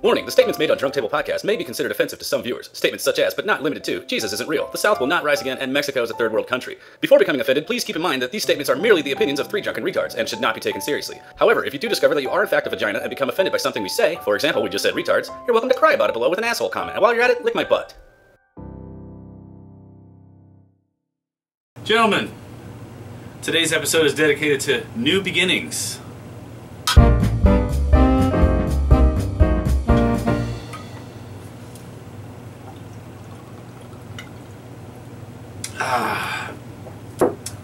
Warning, the statements made on Drunk Table Podcast may be considered offensive to some viewers. Statements such as, but not limited to, Jesus isn't real, the South will not rise again, and Mexico is a third world country. Before becoming offended, please keep in mind that these statements are merely the opinions of three drunken retards and should not be taken seriously. However, if you do discover that you are in fact a vagina and become offended by something we say, for example, we just said retards, you're welcome to cry about it below with an asshole comment. And while you're at it, lick my butt. Gentlemen, today's episode is dedicated to new beginnings.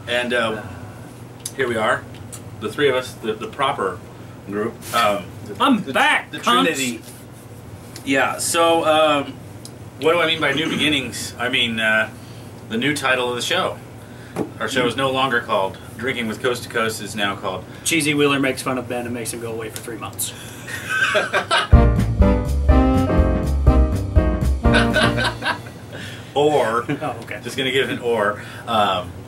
And here we are, the three of us, the proper group. I'm back, the cunts. Trinity. Yeah, so what do I mean by new beginnings? I mean the new title of the show. Our show is no longer called Drinking with Coast to Coast, it's now called Cheesy Wheeler makes fun of Ben and makes him go away for 3 months. Or, Oh, okay. just going to give an or,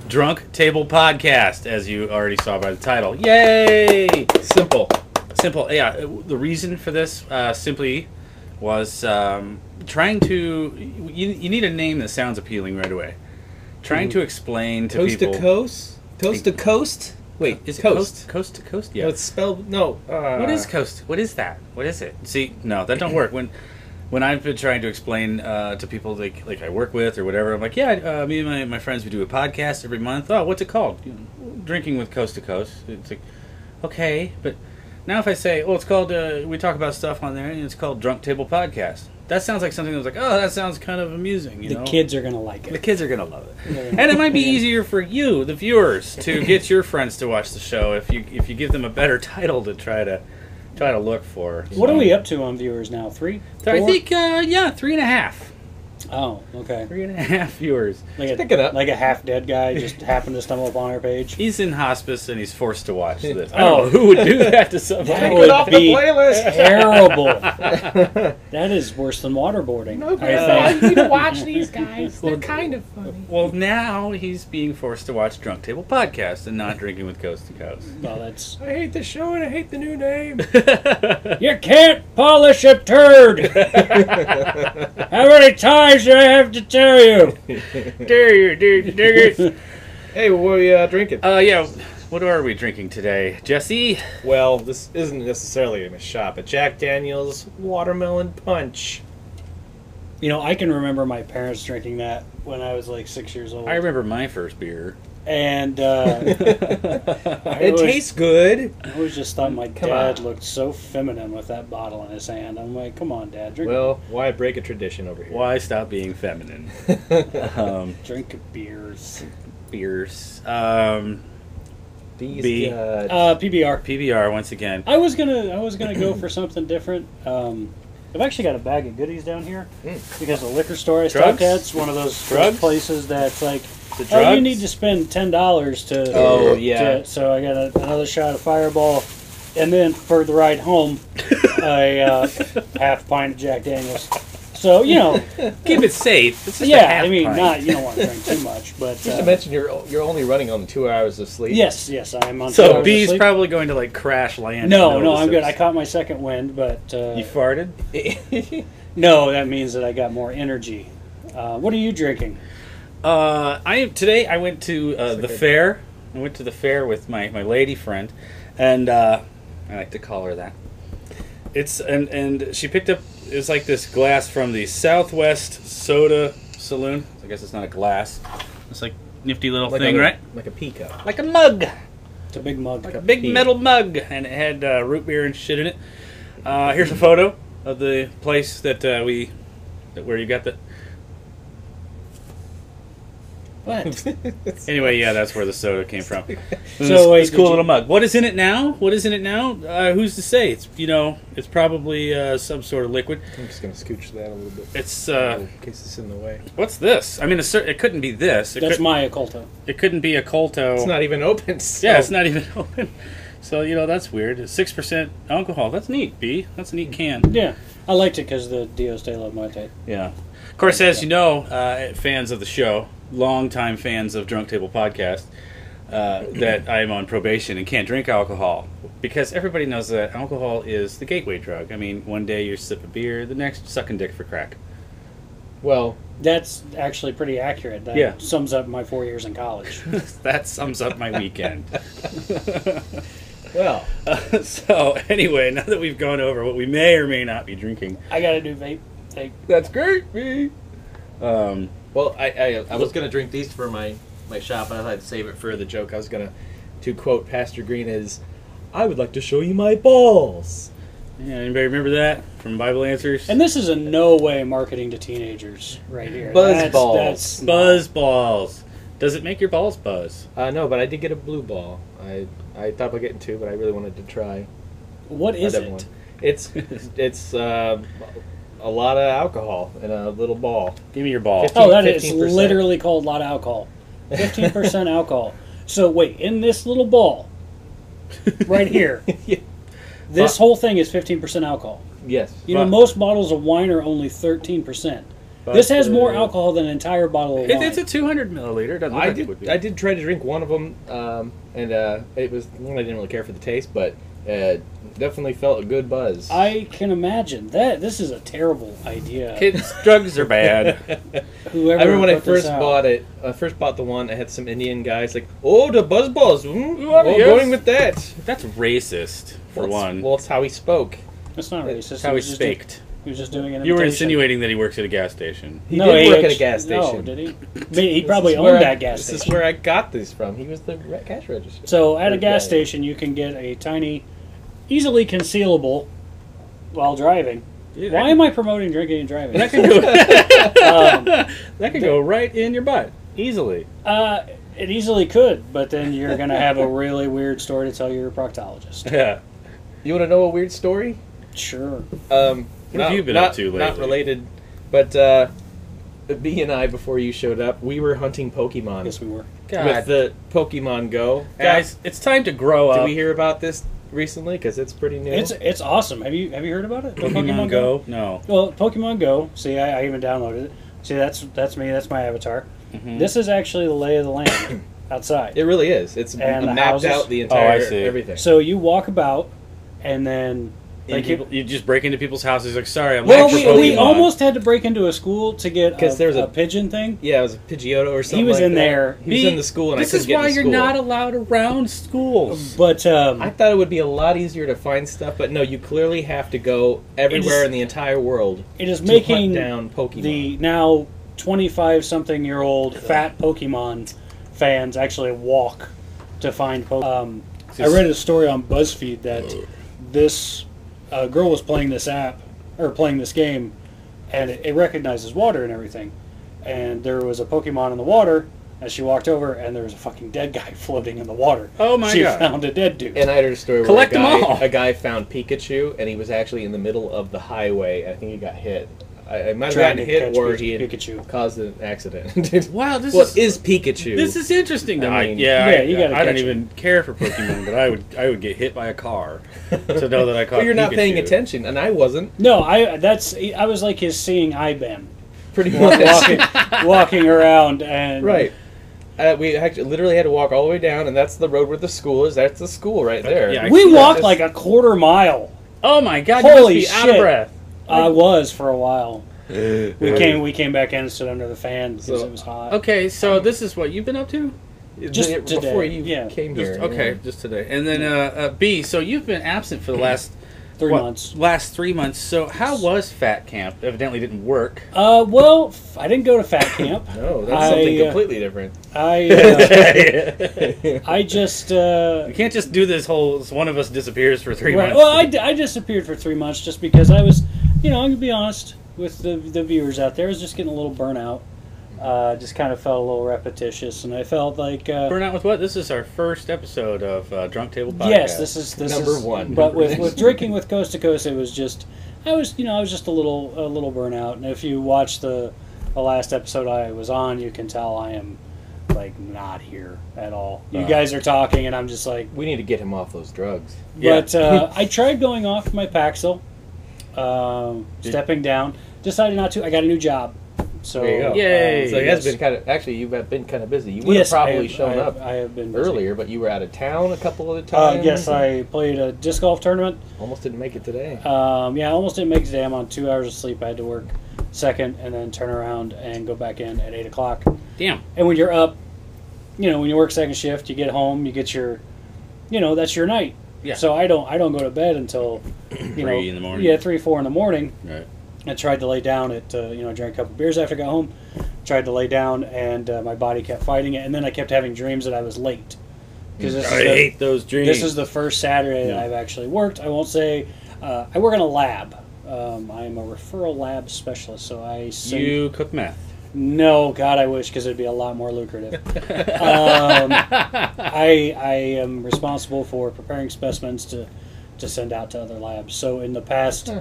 Drunk Table Podcast, as you already saw by the title. Yay! Simple. Yeah, the reason for this simply was trying to... You need a name that sounds appealing right away. Trying to explain to Coast people... to coast? Coast to coast? Wait, Is it coast. Coast to coast? Yeah. No, it's spelled... No. What is coast? What is that? What is it? See, no, that don't work. When I've been trying to explain to people like I work with or whatever, I'm like, yeah, me and my friends, we do a podcast every month. Oh, what's it called? Drinking with Coast to Coast. It's like, okay, but now if I say, well, it's called, we talk about stuff on there, and it's called Drunk Table Podcast. That sounds like something that was like, oh, that sounds kind of amusing, you know? The kids are going to like it. The kids are going to love it. And it might be easier for you, the viewers, to get your friends to watch the show if you give them a better title to try to look for. What are we up to on viewers now? 3? 4? I think, 3.5. Oh, okay. 3.5 viewers. Pick it up. Like a half-dead guy just happened to stumble upon our page. He's in hospice and he's forced to watch this. I don't know who would do that to somebody. That Take it off would the be playlist. terrible. That is worse than waterboarding. I think. need to watch these guys. They're kind of funny. Well, now he's being forced to watch Drunk Table Podcast and not Drinking with Coast to Coast. Well, that's... I hate the show and I hate the new name. You can't polish a turd! How many times do I have to tell you? Dare you, dude. Hey, what are we drinking? Yeah. What are we drinking today, Jesse? Well, this isn't necessarily in a shop. A Jack Daniel's Watermelon Punch. You know, I can remember my parents drinking that when I was like 6 years old. I remember my first beer. And It tastes good. I always just thought my Come dad on. looked so feminine with that bottle in his hand. I'm like, come on, Dad, drink, Well, why break a tradition over here? Why stop being feminine? drink beers. Beers. These B. PBR. PBR once again. I was gonna go for something different. I've actually got a bag of goodies down here because the liquor store I stopped Drugs? at, it's one of those Drugs? places that's like, The oh, you drugs? need to spend $10 to. Oh, yeah. So I got another shot of Fireball, and then for the ride home, a half pint of Jack Daniels. So Keep it safe. It's just a yeah. half I mean, pint. you don't want to drink too much, but Just to mention, you're only running on 2 hours of sleep. yes, I'm on. 2 So hours of B's sleep. probably going to like crash land. No, and I'm good. I notice caught my second wind, but You farted? no, that means that I got more energy. What are you drinking? Today I went to the fair. I went to the fair with my lady friend, and I like to call her that. It's and she picked up. It's like this glass from the Southwest Soda Saloon. I guess it's not a glass. It's like nifty little thing, right? Like a pea cup. Like a mug, It's a big mug. like a big metal mug, and it had root beer and shit in it. Here's a photo of the place that where you got the. What? Anyway, yeah, that's where the soda came from. So, wait, this cool did you- little mug. What is in it now? Who's to say? It's probably some sort of liquid. I'm just going to scooch that a little bit. It's in case it's in the way. what's this? I mean, it couldn't be this. That's my Oculto. It couldn't be a Colto. It's not even open. So. Yeah, it's not even open. So that's weird. 6% alcohol. That's neat, B. That's a neat can. Yeah, I liked it because the Dios de la Muerte. Yeah. Of course, as you know, fans of the show, longtime fans of Drunk Table Podcast, that I'm on probation and can't drink alcohol. Because everybody knows that alcohol is the gateway drug. I mean, one day you're sipping beer, the next sucking dick for crack. Well, That's actually pretty accurate. That Yeah. sums up my 4 years in college. That sums up my weekend. well, So, anyway, now that we've gone over what we may or may not be drinking, I got to do vape. that's great, me. well, I was gonna drink these for my shop, but I had to save it for the joke. I was gonna, to quote Pastor Green, is, "I would like to show you my balls." Yeah, anybody remember that from Bible Answers? And this is in no way marketing to teenagers right here. Buzz balls. That's Buzz balls. Does it make your balls buzz? No, but I did get a blue ball. I thought about getting two, but I really wanted to try. What is Another it? one. It's a lot of alcohol in a little ball. Give me your ball. 15. Oh, that is 15%. literally called a lot of alcohol. 15% alcohol. So wait, in this little ball, right here, Yeah. this whole thing is 15% alcohol. Yes. You know, But- most bottles of wine are only 13%. This has more alcohol than an entire bottle of wine. It's a 200 milliliter. Doesn't look I like it would be. did try to drink one of them, and it was one I didn't really care for the taste, but definitely felt a good buzz. I can imagine that. This is a terrible idea. Kids, drugs are bad. Whoever I remember when I put this first out. bought it. I first bought the one. I had some Indian guys like, "Oh, the buzz balls. Oh, Oh, yes. going with that." That's racist, for Well, one. Well, it's how he spoke. That's not racist. That's how he was just doing- spaked. He was just doing an You were imitation. insinuating that he works at a gas station. He did work at a actu- gas No, station. did he? He This probably is where owned I- that gas This station. is where I got these from. He was the cash register. So at a Or gas guy. station, you can get a tiny, easily concealable while driving. Why am I promoting drinking and driving? That could go, Um, that could go right in your butt. Easily. it easily could, but then you're going to have a really weird story to tell your proctologist. Yeah. You want to know a weird story? Sure. What have you been up to lately? Not related, but B and I, before you showed up, we were hunting Pokemon Yes, we were. God. with the Pokemon Go app. Guys, it's time to grow up. Did we hear about this recently? Because it's pretty new. It's awesome. Have you heard about it? The Pokemon Go? No. Well, Pokemon Go. See, I even downloaded it. See, that's me. That's my avatar. Mhm. This is actually the lay of the land outside. It really is. It's And the mapped houses? out the Oh, entire I see. everything. So you walk about, and then Like you just break into people's houses. Like, sorry, I'm well, looking we, for we Pokemon. almost had to break into a school to get 'Cause there's a a- pigeon thing. Yeah, it was a Pidgeotto or something. He was like in that. there. He was in the school, and This I couldn't is get why into you're school. not allowed around schools. But I thought it would be a lot easier to find stuff, but no, you clearly have to go everywhere is- in the entire world it is to making hunt down Pokemon. the now 25-something-year-old fat Pokemon fans actually walk to find Pokemon. I read a story on BuzzFeed that this girl was playing this app, or playing this game, and it recognizes water and everything. And there was a Pokemon in the water, and she walked over, and there was a fucking dead guy floating in the water. Oh my she God. found a dead dude. And I heard a story where Collect them all. a guy found Pikachu, and he was actually in the middle of the highway. I think he got hit. I might have Trying gotten to hit, catch or he had Pikachu. caused an accident. Wow, this What is is Pikachu? this is interesting. I mean, yeah, you gotta I don't catch even care for Pokemon, but I would get hit by a car to know that I caught. Well, you're not paying Pikachu. attention, and I wasn't. No, I was like his seeing eye Ben. Pretty much. walking around and Right. We actually literally had to walk all the way down, and that's the road where the school is. That's the school right there. yeah, I we see that. walked like a quarter mile. Oh my God! Holy you must be out of shit. breath. I was for a while. We came back in and stood under the fan because So- it was hot. Okay, so this is what you've been up to. Just before today, you yeah. came Just, here. okay, yeah. just today. And then B. So you've been absent for the last 3 what, months. Last 3 months. So how was Fat Camp? Evidently didn't work. Well, I didn't go to fat camp. No, that's I, something completely different. I just You can't just do this whole. One of us disappears for 3 right, months. well, I disappeared for 3 months just because I was, I'm gonna be honest with the viewers out there. I was just getting a little burnout. Just kind of felt a little repetitious, and I felt like Burn out with what? This is our first episode of Drunk Table Podcast. yes, this is Number one. But with drinking with Coast to Coast, it was just I was just a little burnout. And if you watch the last episode I was on, you can tell I am like not here at all. You guys are talking, and I'm just like. We need to get him off those drugs. Yeah. But I tried going off my Paxil, stepping down. Decided not to. I got a new job, So There you go. Yay. So it has yes. been kind of. Actually, you've been kind of busy. You would Yes, have I probably have- shown up I have been busy. earlier, but you were out of town a couple of times. Yes, I played a disc golf tournament. almost didn't make it today. Yeah, I almost didn't make it today. I'm on 2 hours of sleep. I had to work second and then turn around and go back in at 8 o'clock. Damn. And when you're up, when you work second shift, you get home, you get your, that's your night. Yeah. So I don't go to bed until 3 in the morning. Yeah, 3, 4 in the morning. Right. I tried to lay down at drank a couple beers after I got home. Tried to lay down and my body kept fighting it, and then I kept having dreams that I was late. Because I hate those dreams. this is the first Saturday that I've actually worked. I won't say I work in a lab. I am a referral lab specialist, so I send, You cook meth. No, God, I wish, because it'd be a lot more lucrative. I am responsible for preparing specimens to send out to other labs. So in the past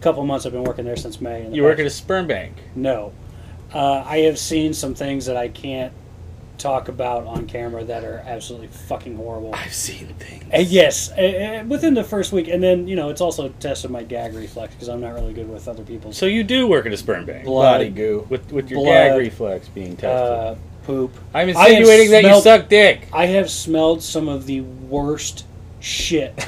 couple months, I've been working there since May. You work at a sperm bank. No. I have seen some things that I can't talk about on camera that are absolutely fucking horrible. I've seen things. Yes, within the first week. And then, it's also tested my gag reflex because I'm not really good with other people's So you do work at a sperm bank blood, Body goo. with your blood, gag reflex being tested. poop. I'm I have insinuating that you smelled- suck dick. I have smelled some of the worst shit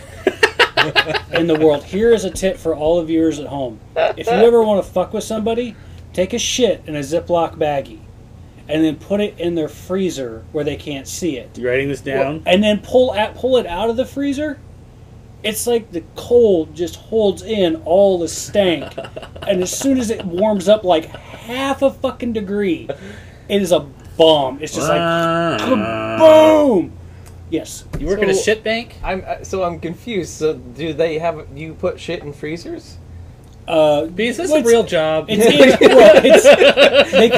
in the world. Here is a tip for all the viewers at home. If you ever want to fuck with somebody, take a shit in a Ziploc baggie and then put it in their freezer where they can't see it. You writing this down? And then pull it out of the freezer. It's like the cold just holds in all the stank. And as soon as it warms up like half a fucking degree, it is a bomb. It's just like boom. Yes. You work at a So- shit bank? I'm confused. So do you put shit in freezers? Because that's a what's- real job. It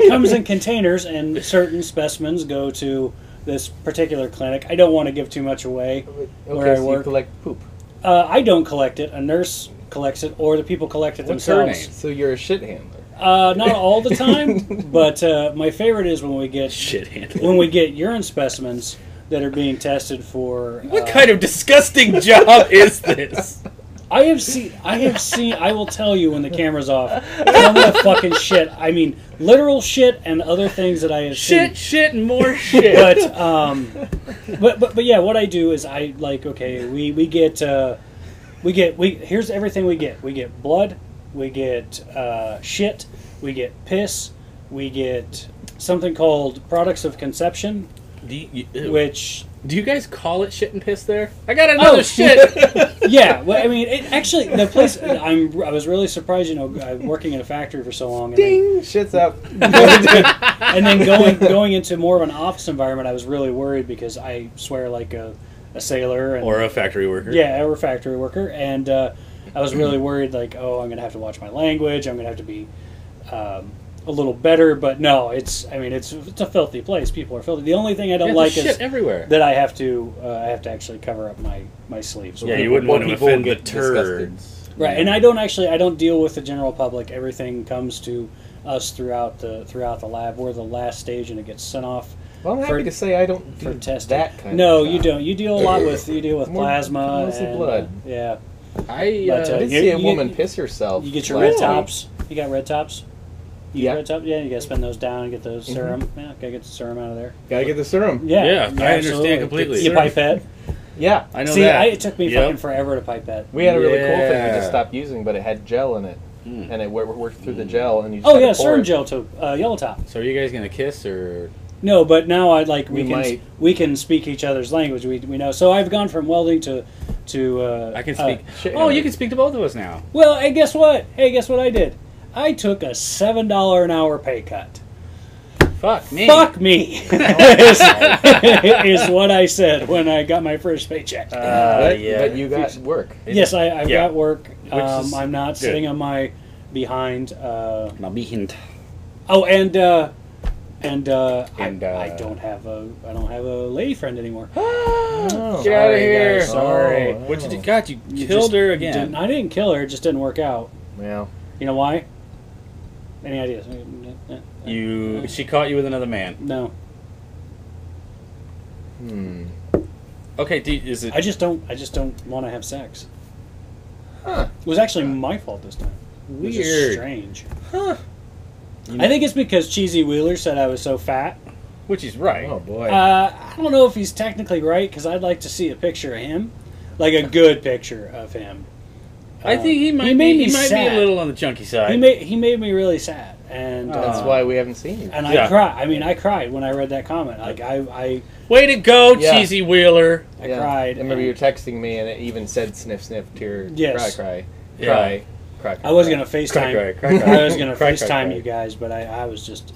comes in containers, and certain specimens go to this particular clinic. I don't want to give too much away where I so you work. collect poop. I don't collect it. A nurse collects it, or the people collect it What's her themselves. name? So you're a shit handler. Not all the time, but my favorite is when we get Shit handler. urine specimens that are being tested for. What kind of disgusting job is this? I have seen. I will tell you when the camera's off. Some of the fucking shit. I mean, literal shit and other things that I have seen. Shit, and more shit. But yeah, what I do is I here's everything we get. We get blood, we get shit, we get piss, we get something called products of conception, which Do you guys call it shit and piss there? I got another shit. yeah. Well, I mean, actually the place I was really surprised. Working in a factory for so long. And Ding! Shit's out. and then going into more of an office environment, I was really worried because I swear like a sailor and, Or a factory worker. yeah, or a factory worker, and I was really worried like, oh, I'm gonna have to watch my language. I'm gonna have to be a little better, but no, it's a filthy place. People are filthy. The only thing I don't like shit is everywhere. that I have to actually cover up my sleeves. Yeah, you wouldn't Well, want to people offend the get disgusted. turds. Right, and I don't deal with the general public. Everything comes to us throughout the lab. We're the last stage, and it gets sent off Well, I'm happy to say I don't for do testing. that kind No, of you don't. You deal a lot with More plasma mostly and blood. yeah, I But, I did You- see a you woman get- piss herself. you get your last red week. tops. You got red tops. You Yeah. red top. Yeah, you got to spin those down and get those serum. Yeah, gotta get the serum out of there. Gotta get the serum. Yeah, Yeah, I understand absolutely. completely. You pipette. Yeah. I know See, that. it took me Yep. fucking forever to pipette. We had a really cool thing we Yeah. just stopped using, but it had gel in it. And it worked through the gel, and you just Oh had to yeah, pour serum it. gel too. Yellow top. So are you guys gonna kiss or? No, but now we We might. can speak each other's language. We know. So I've gone from welding to I can speak. shit, Oh, yeah. you can speak to both of us now. well, hey, guess what? Guess what I did? I took a $7 an hour pay cut. Fuck me. Fuck me, is what I said when I got my first paycheck. But yeah. but you got work. yes, I've yeah. got work. is I'm not good. sitting on my behind. Now be hint. Oh, and I don't have a lady friend anymore. Oh, Get out of sorry, here. guys. Sorry. Oh, What did you oh. got? You You killed just her again. I didn't kill her. It just didn't work out. Well, You know why? Any ideas? She caught you with another man. No. Okay, is it? I just don't want to have sex. huh. It was actually my fault this time. Which is Weird. strange. I think it's because Cheesy Wheeler said I was so fat. Which he's right. Oh boy. I don't know if he's technically right because I'd like to see a picture of him, like a good picture of him. I think he might made be. me He might be sad. a little on the chunky side. He made me really sad, and That's why we haven't seen you. and Yeah. I cried. I mean, I cried when I read that comment. Like I Way to go, Yeah. Cheesy Wheeler. cried. I remember and you were texting me, and it even said sniff, sniff, tear, Yes. cry, Yeah. cry, cry, cry. I was cry. gonna FaceTime. Cry, cry, cry. I was gonna Cry, cry, FaceTime cry. you guys, but I was just.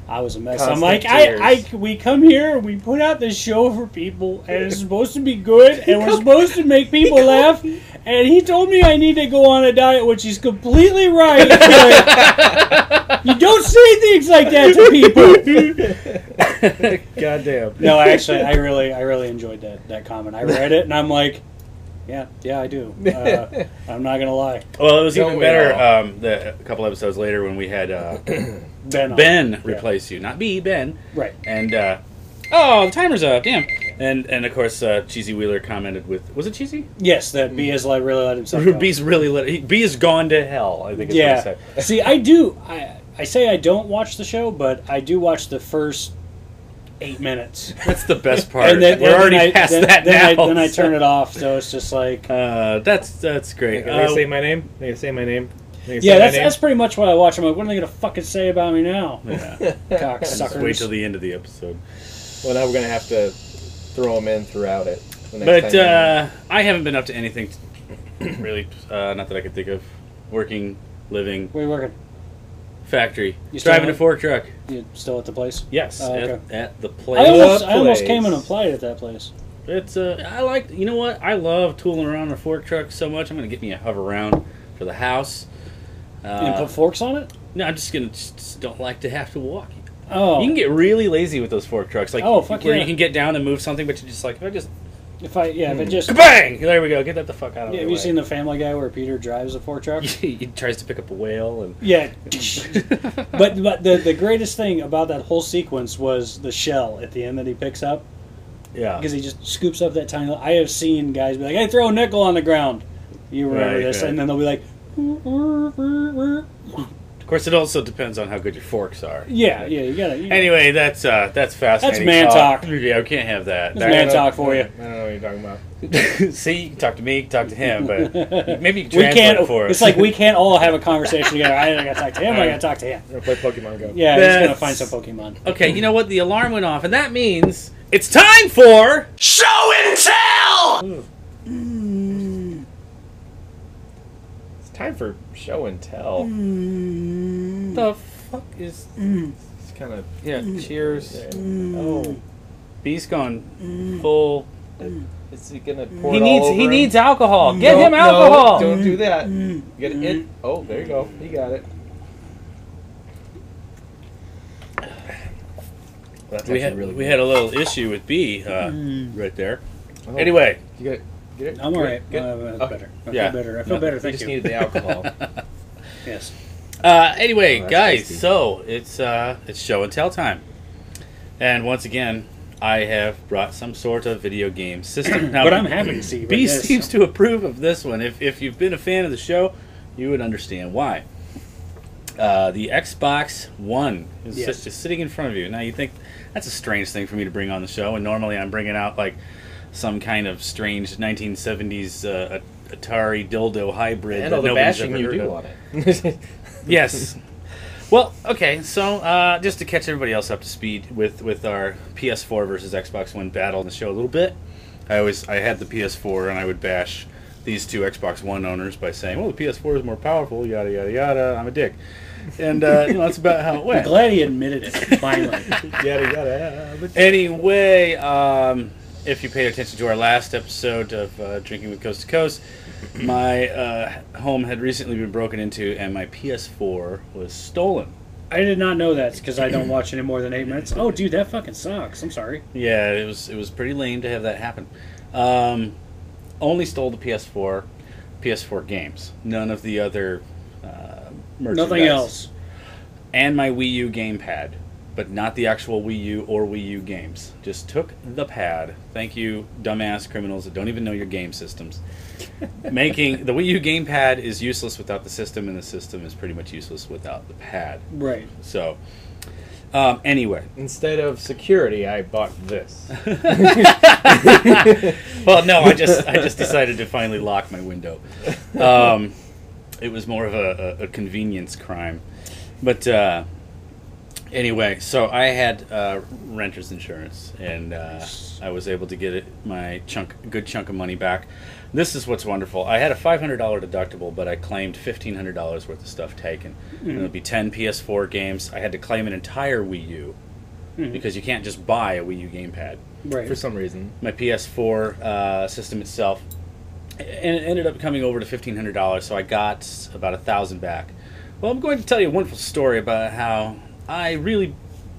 I was a mess. Constant I'm like, tears. we come here, we put out this show for people, and it's supposed to be good, and we're supposed to make people laugh. And he told me I need to go on a diet, which he's completely right. But you don't say things like that to people. Goddamn. No, actually, I really enjoyed that comment. I read it, and I'm like, yeah, I do. I'm not gonna lie. Well, it was Don't even we better all? a couple episodes later when we had Ben, Ben replace you. Not B, Ben. right? And, oh, the timer's up. Damn. And of course, Cheesy Wheeler commented with, was it Cheesy? Yes, that B has really let himself go. B's really B has gone to hell, I think is what he Yeah. said. See, I say I don't watch the show, but I do watch the first 8 minutes. That's the best part. And then, We're already past that now. Then I turn it off, so it's just like... That's great. They gonna say my name? They gonna say my name? They gonna say yeah, my that's name? that's pretty much what I watch. I'm like, what are they going to fucking say about me now? Yeah. Just Cocksuckers. wait till the end of the episode. Well, now we're gonna have to throw them in throughout it. the next But time I haven't been up to anything really, not that I could think of. Working, living, Where you working? factory, You still driving a at- fork truck. You still at the place? Yes, Oh, okay. at the I place. almost came and applied at that place. It's I like, you know what? I love tooling around a fork truck so much. I'm gonna get me a hover round for the house. And put forks on it? No, I'm just gonna just don't like to have to walk. Oh. You can get really lazy with those fork trucks, like Oh, fuck where yeah. you can get down and move something, but you're just like, if I just if it just... bang, there we go, get that the fuck out of Yeah, the have way. you seen the Family Guy where Peter drives a fork truck? He tries to pick up a whale and Yeah. but the greatest thing about that whole sequence was the shell at the end that he picks up. yeah. Because he just scoops up that tiny... I have seen guys be like, hey, throw a nickel on the ground. You remember Right, this. right. And then they'll be like... Of course, it also depends on how good your forks are. Yeah, you gotta... Anyway, that's fascinating. man talk. Yeah, we can't have that. That's man talk for you. I don't know what you're talking about. See, you can talk to me, you can talk to him, but maybe you can We translate can't... it for us. It's like we can't all have a conversation together. I gotta talk to him, I gotta talk to him. I'm gonna play Pokemon Go. Yeah, he's gonna That's- find some Pokemon. Okay, you know what? The alarm went off, and that means it's time for Show and tell! It's time for show and tell. the fuck is. It's kind of Yeah, cheers. oh. B's gone full. Is he gonna pour He it all needs over he him? needs alcohol. Get No, him alcohol. No, don't do that. Get it. Oh, there you go. You got it. That's We actually had really we good. had a little issue with B right there. Oh, Anyway, you get it. Get it. I'm Good, alright. good. I feel better. I Yeah. feel better. I feel No, better. You Thank just you. needed the alcohol. Yes. Anyway, Oh, that's guys, tasty. so it's show and tell time, and once again, I have brought some sort of video game system. Now, But I'm happy to see you. B with this. seems to approve of this one. If you've been a fan of the show, you would understand why. The Xbox One is Yes. just sitting in front of you. Now you think that's a strange thing for me to bring on the show, and normally I'm bringing out like some kind of strange 1970s Atari dildo hybrid And that all the nobody's bashing ever you heard do of. on it. Yes. Well, okay, so just to catch everybody else up to speed with our PS4 versus Xbox One battle in the show a little bit, I had the PS4 and I would bash these two Xbox One owners by saying, well, the PS4 is more powerful, yada, yada, yada, I'm a dick. And that's about how it I'm went. glad he admitted it, finally. Yada yada. Anyway, if you paid attention to our last episode of Drinking with Coast to Coast, my home had recently been broken into and my PS4 was stolen. I did not know that because I don't watch any more than 8 minutes. Oh, dude, that fucking sucks. I'm sorry. Yeah, it was pretty lame to have that happen. Only stole the PS4 games. None of the other merchandise. Nothing else. And my Wii U gamepad. but not the actual Wii U or Wii U games. Just took the pad. Thank you, dumbass criminals that don't even know your game systems. Making the Wii U gamepad is useless without the system, and the system is pretty much useless without the pad. Right. So, anyway. Instead of security, I bought this. Well, no, I just decided to finally lock my window. It was more of a convenience crime. But anyway, so I had renter's insurance, and I was able to get my good chunk of money back. This is what's wonderful. I had a $500 deductible, but I claimed $1,500 worth of stuff taken. And it would be 10 PS4 games. I had to claim an entire Wii U, because you can't just buy a Wii U gamepad. Right. For some reason. My PS4 system itself, and it ended up coming over to $1,500, so I got about $1,000 back. Well, I'm going to tell you a wonderful story about how I really,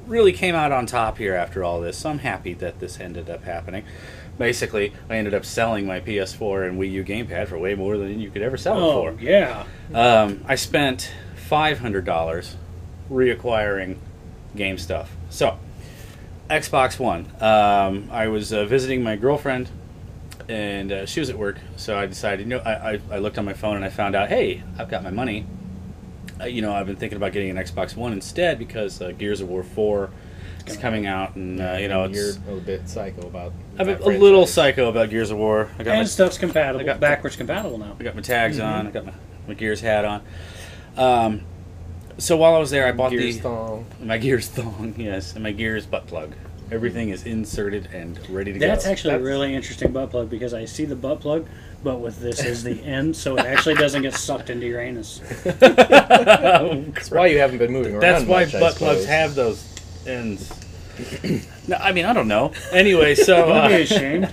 really came out on top here after all this. So I'm happy that this ended up happening. Basically, I ended up selling my PS4 and Wii U gamepad for way more than you could ever sell it for. Yeah. I spent $500 reacquiring game stuff. So, Xbox One. I was visiting my girlfriend, and she was at work, so I decided, I looked on my phone and I found out, hey, I've got my money. I've been thinking about getting an Xbox One instead because Gears of War 4 is coming out, and you're it's... a little bit psycho about I'm that a little psycho about Gears of War. Stuff's compatible, backwards compatible now. I got my tags on, I got my Gears hat on. So while I was there, I bought Gears thong. My Gears thong, yes, and my Gears butt plug. Everything is inserted and ready to go. That's actually a really interesting butt plug, because I see the butt plug, but with this as the end, so it actually doesn't get sucked into your anus. That's why you haven't been moving around. That's why much, butt plugs have those ends. No, I mean, I don't know. Anyway, so Don't be ashamed.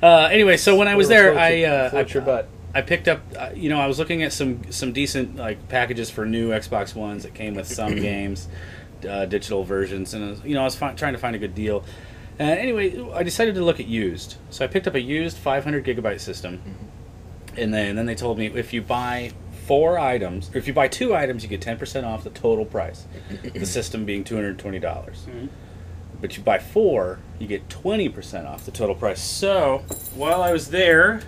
anyway, so when I was there, float your butt. I picked up. I was looking at some decent packages for new Xbox Ones that came with some games, digital versions, and I was trying to find a good deal. Anyway, I decided to look at used. So I picked up a used 500 gigabyte system, and then they told me if you buy 4 items, or if you buy 2 items, you get 10% off the total price. The system being $220. But you buy 4, you get 20% off the total price. So while I was there,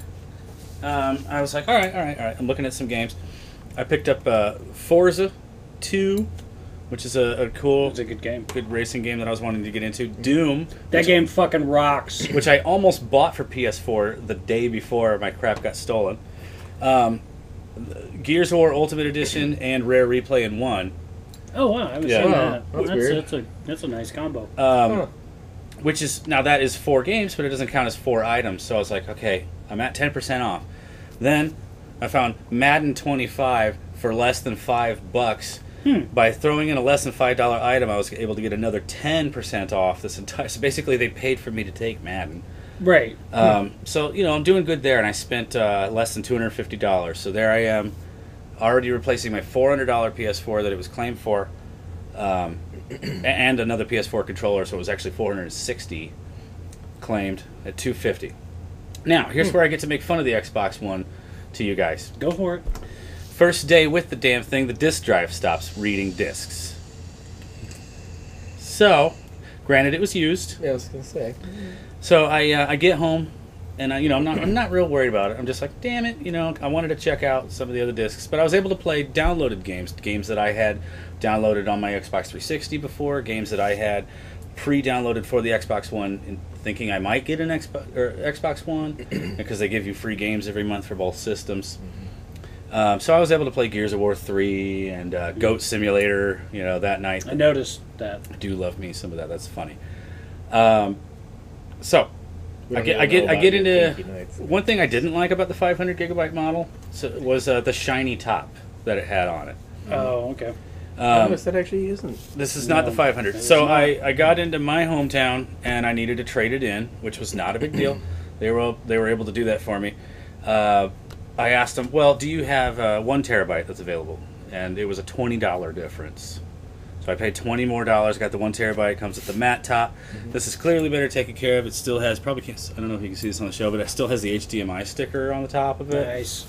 I was like, all right. I'm looking at some games. I picked up Forza 2, which is a cool, It's a good game. good racing game that I was wanting to get into. Doom, That game fucking rocks. which I almost bought for PS4 the day before my crap got stolen. Gears of War Ultimate Edition and Rare Replay in one. Oh wow, I haven't Yeah. seen Wow, that. that's weird. That's a nice combo. Which is, now that is 4 games, but it doesn't count as 4 items. So I was like, okay, I'm at 10% off. Then I found Madden 25 for less than $5. By throwing in a less than $5 item, I was able to get another 10% off this entire. So basically, they paid for me to take Madden. Right. So I'm doing good there, and I spent less than $250. So there I am, already replacing my $400 PS4 that it was claimed for, and another PS4 controller. So it was actually $460 claimed at $250. Now here's where I get to make fun of the Xbox One to you guys. Go for it. First day with the damn thing, the disk drive stops reading discs. So, granted, it was used. Yeah, I was gonna say. So I get home, and I'm not real worried about it. I'm just like, damn it, I wanted to check out some of the other discs, but I was able to play downloaded games that I had downloaded on my Xbox 360 before, games that I had pre-downloaded for the Xbox One, and thinking I might get an Xbox One because they give you free games every month for both systems. So I was able to play Gears of War 3 and Goat Simulator, that night. I noticed that. I do love me some of that. That's funny. So I get into one thing I didn't like about the 500 gigabyte model was the shiny top that it had on it. Oh, okay. That actually isn't. This is not the 500. it's So not. I got into my hometown and I needed to trade it in, which was not a big deal. They were able to do that for me. I asked them, well, do you have 1 terabyte that's available? And it was a $20 difference. So I paid $20 more, got the 1 terabyte, comes with the matte top. This is clearly better taken care of. It still has, I don't know if you can see this on the show, but it still has the HDMI sticker on the top of it. Nice.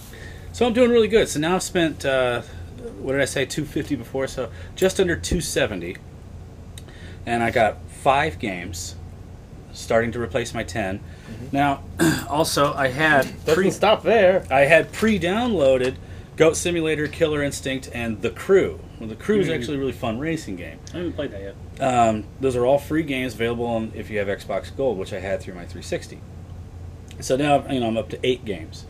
So I'm doing really good. So now I've spent, what did I say, $250 before? So just under $270 and I got 5 games, starting to replace my 10. Now, also I had Doesn't stop there. pre-downloaded Goat Simulator, Killer Instinct, and The Crew. Well, The Crew is actually a really fun racing game. I haven't played that yet. Those are all free games available on, if you have Xbox Gold, which I had through my 360. So now I'm up to 8 games.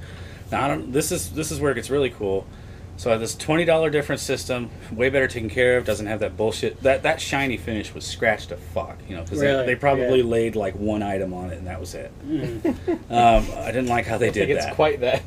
Now this is where it gets really cool. So I have this $20 difference system, way better taken care of. Doesn't have that bullshit. That shiny finish was scratched to fuck, because Really? they probably laid like 1 item on it and that was it. I didn't like how they did It's that. quite that.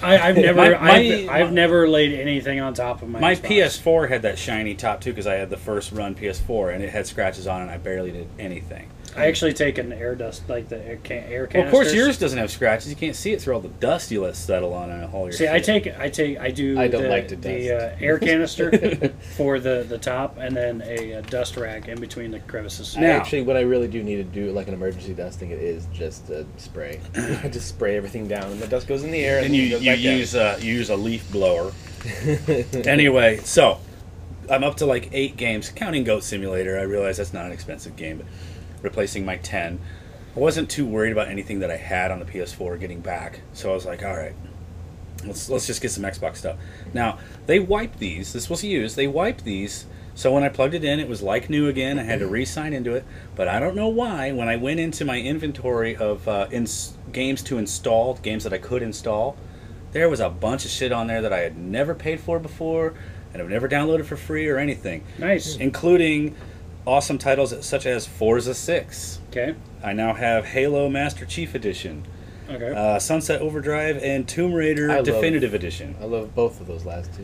I've never My- I've never laid anything on top of my My Xbox. PS4 had that shiny top too because I had the first run PS4 and it had scratches on it and I barely did anything. I actually take an air dust, like the air canisters. Well, of course, yours doesn't have scratches. You can't see it through all the dust you let settle on all your See, shit. I don't like to the dust. air canister for the top, and then a dust rag in between the crevices. Now- Actually, what I really do need to do, like an emergency dusting, it is just a spray. I just spray everything down, and the dust goes in the air. And you goes back down. use a leaf blower. Anyway, so I'm up to like 8 games, counting Goat Simulator. I realize that's not an expensive game, but replacing my 10. I wasn't too worried about anything that I had on the PS4 getting back, so I was like, all right, let's just get some Xbox stuff. Now, they wiped these. This was used. They wiped these, so when I plugged it in, it was like new again. I had to re-sign into it, but I don't know why. When I went into my inventory of games to install, games that I could install, there was a bunch of shit on there that I had never paid for before, and I've never downloaded for free or anything, Nice. including awesome titles such as Forza 6. Okay. I now have Halo Master Chief Edition, Okay. Sunset Overdrive, and Tomb Raider I love- Definitive Edition. I love both of those last two.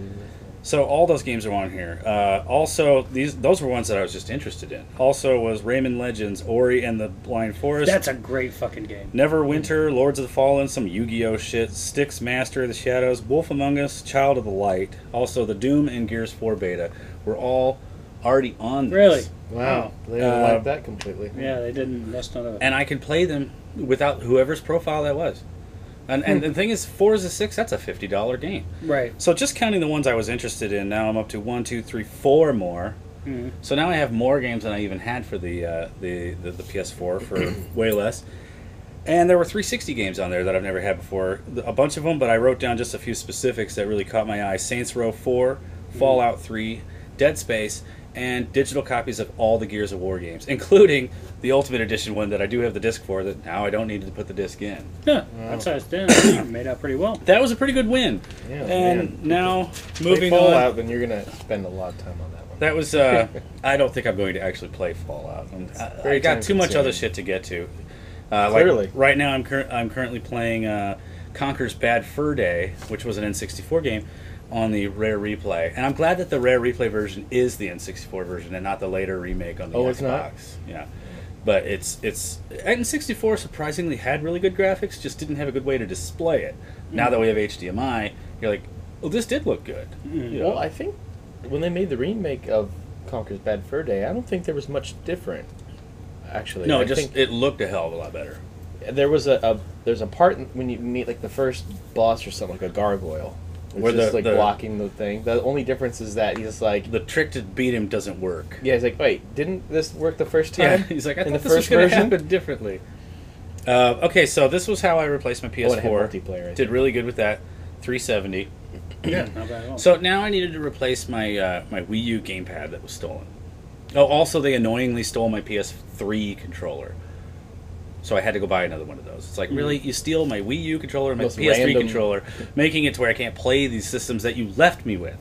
So all those games are on here. Also, those were ones that I was just interested in. Also was Rayman Legends, Ori and the Blind Forest, That's a great fucking game. Neverwinter, Lords of the Fallen, some Yu-Gi-Oh shit, Styx Master of the Shadows, Wolf Among Us, Child of the Light. Also, the Doom and Gears 4 beta were all already on this. Really? Wow, they didn't like that completely. Yeah, they didn't. That's not a. And I could play them without whoever's profile that was. And the thing is, Forza 6, that's a $50 game. Right. So just counting the ones I was interested in, now I'm up to 1, 2, 3, 4 more. Mhm. So now I have more games than I even had for the PS4 for way less. And there were 360 games on there that I've never had before. A bunch of them, but I wrote down just a few specifics that really caught my eye. Saints Row 4, Fallout 3, Dead Space, and digital copies of all the Gears of War games, including the Ultimate Edition one that I do have the disc for that now I don't need to put the disc in. Yeah, that's how it's done. Made out pretty well. That was a pretty good win. Yeah, And man. now, Play moving Fallout, on. then you're gonna spend a lot of time on that one. That was, I don't think I'm going to actually play Fallout. I very got too much time-consuming. other shit to get to. Clearly. Like, right now I'm currently playing Conker's Bad Fur Day, which was an N64 game, on the Rare Replay. And I'm glad that the Rare Replay version is the N64 version and not the later remake on the Xbox. Oh, it's not? Yeah. But it's N64 surprisingly had really good graphics, just didn't have a good way to display it. Now that we have HDMI, you're like, oh, this did look good. You know? Well, I think when they made the remake of Conker's Bad Fur Day, I don't think there was much different. Actually, no, I just think it looked a hell of a lot better. there was there's a part when you meet like the first boss or something, like a gargoyle, which Where is the- like the- blocking the thing. The only difference is that he's like, The trick to beat him doesn't work. yeah, he's like, wait, didn't this work the first Yeah, time? he's like, I in thought the this was first going to version? happen differently. Okay, so this was how I replaced my Oh, and it had PS4. multiplayer, I Did think. really good with that, 370. Yeah, not bad at all. So now I needed to replace my my Wii U gamepad that was stolen. Oh, also they annoyingly stole my PS3 controller. So I had to go buy another one of those. It's like, really, you steal my Wii U controller and my Most PS3 random- controller, making it to where I can't play these systems that you left me with.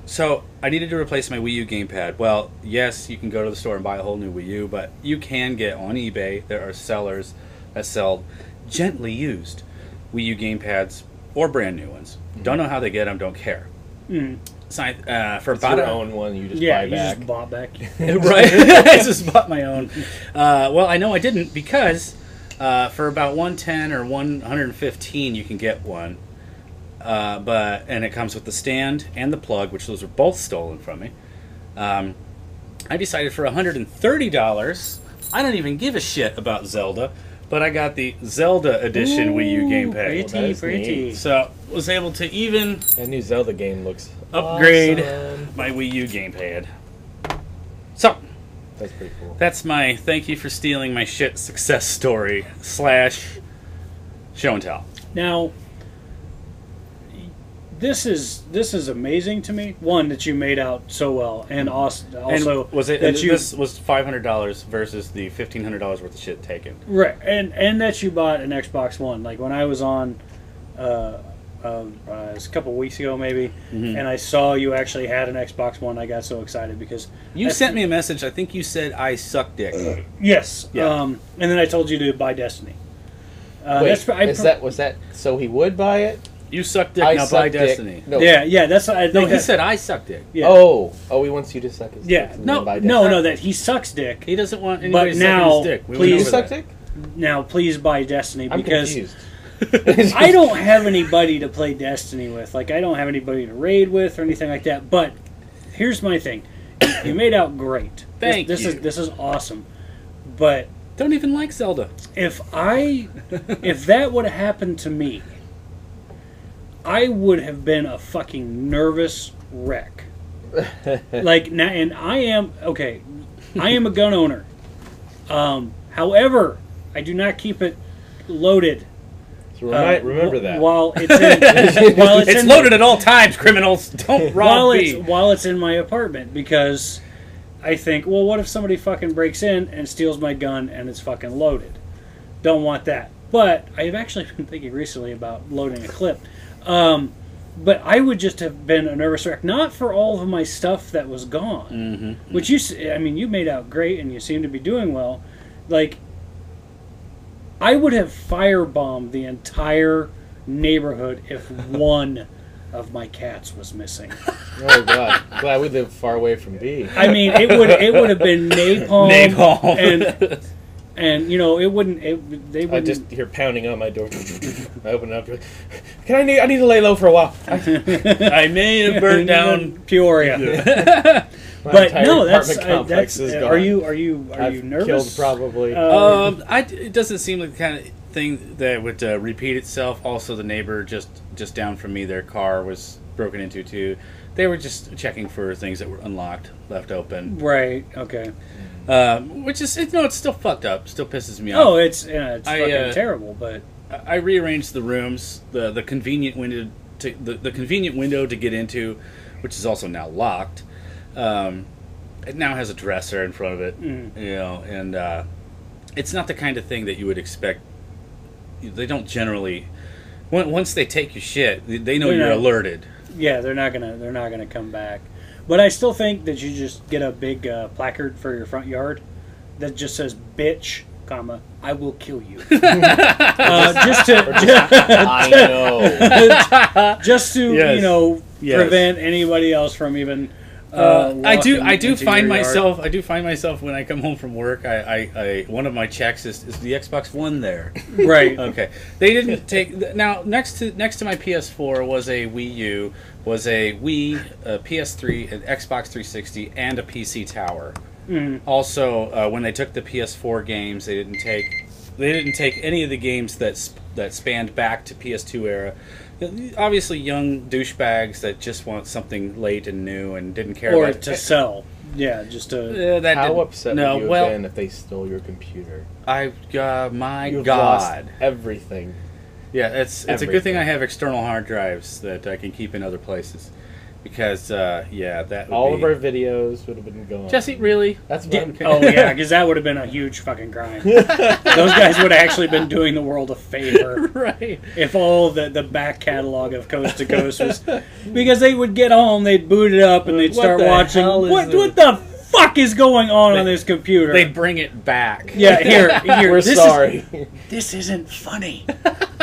So I needed to replace my Wii U gamepad. Well, yes, you can go to the store and buy a whole new Wii U, but you can get on eBay. There are sellers that sell gently used Wii U gamepads or brand new ones. Don't know how they get them. Don't care. So for It's about your a, own one. You just yeah, buy you back. just bought back. right, I just bought my own. Well, I know I didn't because for about 110 or 115 you can get one. And it comes with the stand and the plug, which those were both stolen from me. I decided for $130, I don't even give a shit about Zelda, but I got the Zelda edition Wii U gamepad. Pretty, that's pretty. neat. So was able to even That new Zelda game looks upgrade awesome. my Wii U gamepad. So That's pretty cool. That's my thank you for stealing my shit success story / show and tell. Now, this is amazing to me. One, that you made out so well, and also And was it? that And you this was $500 versus the $1,500 worth of shit taken. right, and that you bought an Xbox One. Like when I was on, it was a couple weeks ago maybe, and I saw you actually had an Xbox One. I got so excited because You sent me a message. I think you said I suck dick. yes, Yeah. and then I told you to buy Destiny. Wait, was that so he would buy it? You suck dick. I Now suck buy dick. Destiny. No. yeah, that's I No, think he that- said I suck dick. yeah. Oh, he wants you to suck his Yeah, dick and no, then buy no, Destiny. that he sucks dick. He doesn't want anybody But sucking now, his dick. We please- went You over suck that. dick? Now, please buy Destiny I'm because confused. I don't have anybody to play Destiny with. Like, I don't have anybody to raid with or anything like that. But here's my thing: you made out great. Thank this you. This is awesome. But Don't even like Zelda. if that would have happened to me, I would have been a fucking nervous wreck. Like now, and I am okay. I am a gun owner. However, I do not keep it loaded. So remember that. While it's in, It's loaded at all times, criminals. Don't rob me. while it's in my apartment, because I think, well, what if somebody fucking breaks in and steals my gun and it's fucking loaded? Don't want that. But I've actually been thinking recently about loading a clip. But I would just have been a nervous wreck, not for all of my stuff that was gone, which you made out great and you seem to be doing well. Like, I would have firebombed the entire neighborhood if one of my cats was missing. Oh God! Glad we live far away from B. I mean, it would have been napalm, and you know, they wouldn't. I just hear pounding on my door. I open it up. I need to lay low for a while. I may have burned down. Peoria. My But entire no, that's apartment complex is gone. Are you I've nervous? Killed probably. It doesn't seem like the kind of thing that would repeat itself. Also, the neighbor just down from me, their car was broken into too. They were just checking for things that were unlocked, left open. Right. Okay. Which is, it's still fucked up. Still pisses me off. Oh, it's fucking terrible. But I rearranged the rooms, the convenient window the convenient window to get into, which is also now locked. It now has a dresser in front of it, and it's not the kind of thing that you would expect. They don't generally. Once they take your shit, they know you're alerted. yeah, they're not gonna come back. But I still think that you just get a big placard for your front yard that just says "bitch, comma, I will kill you." Just to I know. just to Yes. Yes. prevent anybody else from even. I do into find your yard. myself when I come home from work. I one of my checks is the Xbox One there. Right. Okay. They didn't take now next to my PS4 was a Wii U, was a Wii, a PS3, an Xbox 360, and a PC tower. Also, when they took the PS4 games, they didn't take any of the games that spanned back to PS2 era. Obviously, young douchebags that just want something late and new and didn't care Or about to sell. Yeah, just to. How upset would you have been if they stole your computer? My You've God, lost everything. yeah, it's a good thing I have external hard drives that I can keep in other places, because that would All be... of our videos would have been gone. Jesse, really? That's Yeah, fun. oh yeah, because that would have been a huge fucking crime. Those guys would have actually been doing the world a favor Right. if all the back catalog of Coast to Coast was, because they would get home, they'd boot it up, and they'd What start the watching. hell is What this? the fuck is going on this computer? They bring it back. Yeah, here. We're this sorry. This isn't funny.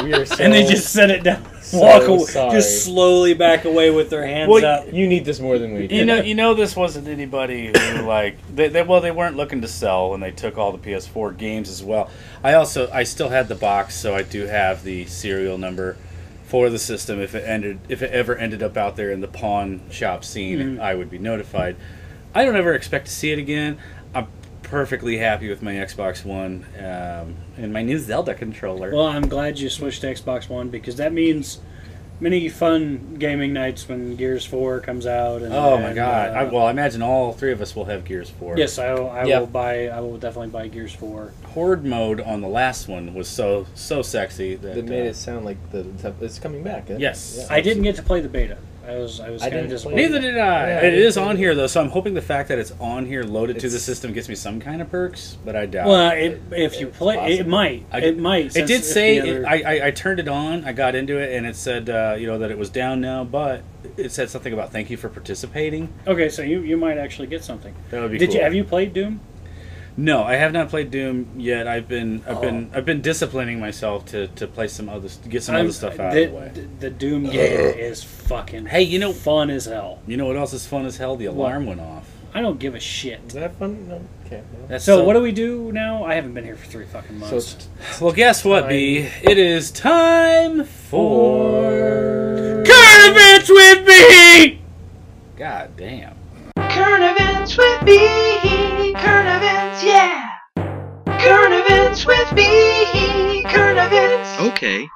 We are so. And they just set it down, so walk away, sorry. just slowly back away with their hands up. You need this more than we do. You know, this wasn't anybody who they weren't looking to sell when they took all the PS4 games as well. I still had the box, so I do have the serial number for the system. If it ever ended up out there in the pawn shop scene, I would be notified. I don't ever expect to see it again. I'm perfectly happy with my Xbox One and my new Zelda controller. Well, I'm glad you switched to Xbox One, because that means many fun gaming nights when Gears 4 comes out. And, Oh my god! I imagine all three of us will have Gears 4. Yes, I will buy. I will definitely buy Gears 4. Horde mode on the last one was so sexy that They made it sound like it's coming back. Yes. Yeah. I didn't get to play the beta. I was kind didn't of disappointed. Neither did I. Yeah, it is I on didn't- here though, so I'm hoping the fact that it's on here loaded to the It's- system gets me some kind of perks, but I doubt. Well, if you play, it possible. might. It might. It since did if say the other- I turned it on. I got into it, and it said that it was down now, but it said something about thank you for participating. Okay, so you might actually get something. That would be Did cool. you have you played Doom? No, I have not played Doom yet. I've been disciplining myself to play some other get some other stuff out of the way. The Doom game is fucking. Hey, you know fun as hell. You know what else is fun as hell? The alarm went off. I don't give a shit. Is that fun? No. Okay. No. That's So what do we do now? I haven't been here for 3 fucking So months. it's Well, guess what, B? It is time for Current events with me. God damn. Current events with me. Current events, yeah. Current events with me. Current events. Okay.